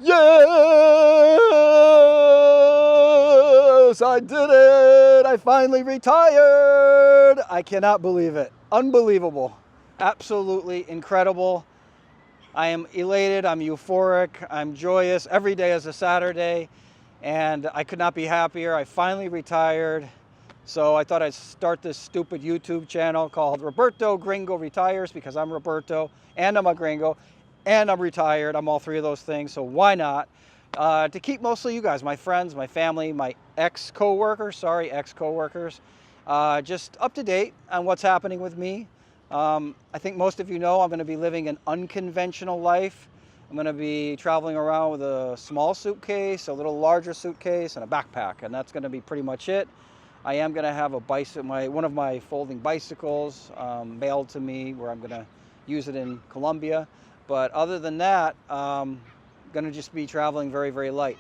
Yes, I did it. I finally retired. I cannot believe it. Unbelievable. Absolutely incredible. I am elated. I'm euphoric. I'm joyous. Every day is a Saturday, and I could not be happier. I finally retired. So I thought I'd start this stupid YouTube channel called Roberto Gringo Retires, because I'm Roberto and I'm a Gringo and I'm retired. I'm all three of those things, so why not? To keep mostly you guys, my friends, my family, my ex-coworkers, just up to date on what's happening with me. I think most of you know I'm going to be living an unconventional life. I'm going to be traveling around with a small suitcase, a little larger suitcase, and a backpack, and that's going to be pretty much it. I am going to have a bicycle, one of my folding bicycles mailed to me, where I'm going to use it in Colombia. But other than that, I'm going to just be traveling very, very light.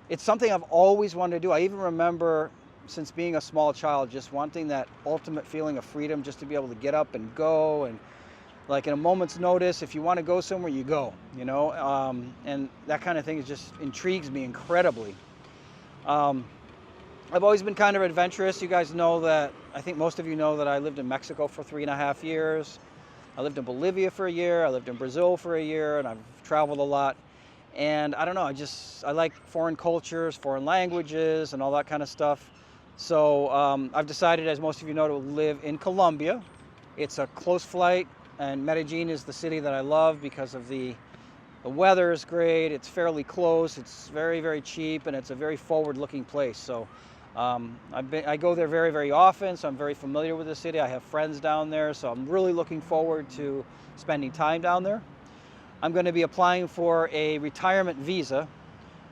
It's something I've always wanted to do. I even remember, since being a small child, just wanting that ultimate feeling of freedom, just to be able to get up and go, and like in a moment's notice, if you want to go somewhere, you go, you know, and that kind of thing just intrigues me incredibly. I've always been kind of adventurous. You guys know that, I think most of you know that I lived in Mexico for 3.5 years. I lived in Bolivia for a year. I lived in Brazil for a year, and I've traveled a lot. And I don't know, I like foreign cultures, foreign languages, and all that kind of stuff. So I've decided, as most of you know, to live in Colombia. It's a close flight, and Medellin is the city that I love because of the weather is great. It's fairly close. It's very, very cheap, and it's a very forward-looking place. So I go there very, very often, so I'm very familiar with the city. I have friends down there, so I'm really looking forward to spending time down there. I'm going to be applying for a retirement visa,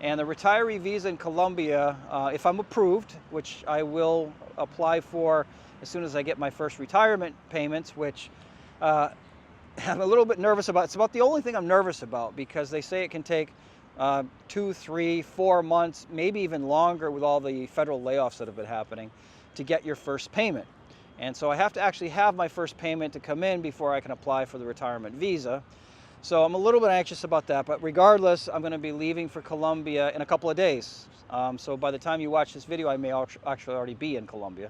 and the retiree visa in Colombia, if I'm approved, which I will apply for as soon as I get my first retirement payments, which I'm a little bit nervous about. It's about the only thing I'm nervous about, because they say it can take 2, 3, 4 months, maybe even longer, with all the federal layoffs that have been happening, to get your first payment. And so I have to actually have my first payment to come in before I can apply for the retirement visa. So I'm a little bit anxious about that, but regardless, I'm going to be leaving for Colombia in a couple of days. So by the time you watch this video, I may actually already be in Colombia.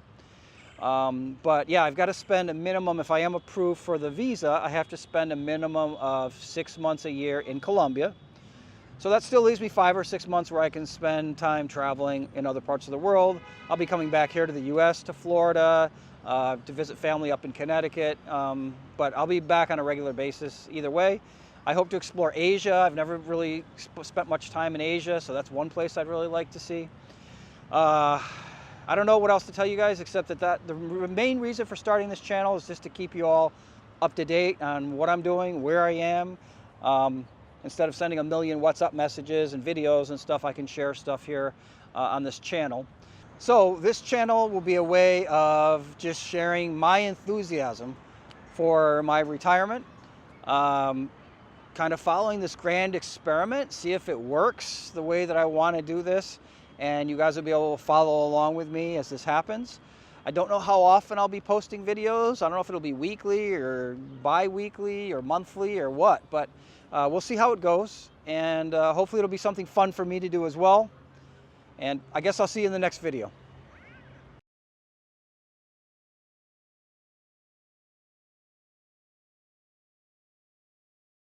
But yeah, I've got to spend a minimum, if I am approved for the visa, I have to spend a minimum of 6 months a year in Colombia. So that still leaves me 5 or 6 months where I can spend time traveling in other parts of the world. I'll be coming back here to the US, to Florida, to visit family up in Connecticut. But I'll be back on a regular basis either way. I hope to explore Asia. I've never really spent much time in Asia, so that's one place I'd really like to see. I don't know what else to tell you guys, except that the main reason for starting this channel is just to keep you all up to date on what I'm doing, where I am. Instead of sending a million WhatsApp messages and videos and stuff, I can share stuff here on this channel. So this channel will be a way of just sharing my enthusiasm for my retirement, kind of following this grand experiment, see if it works the way that I want to do this, and you guys will be able to follow along with me as this happens. I don't know how often I'll be posting videos. I don't know if it'll be weekly or bi-weekly or monthly or what, but we'll see how it goes, and hopefully it'll be something fun for me to do as well. And I guess I'll see you in the next video.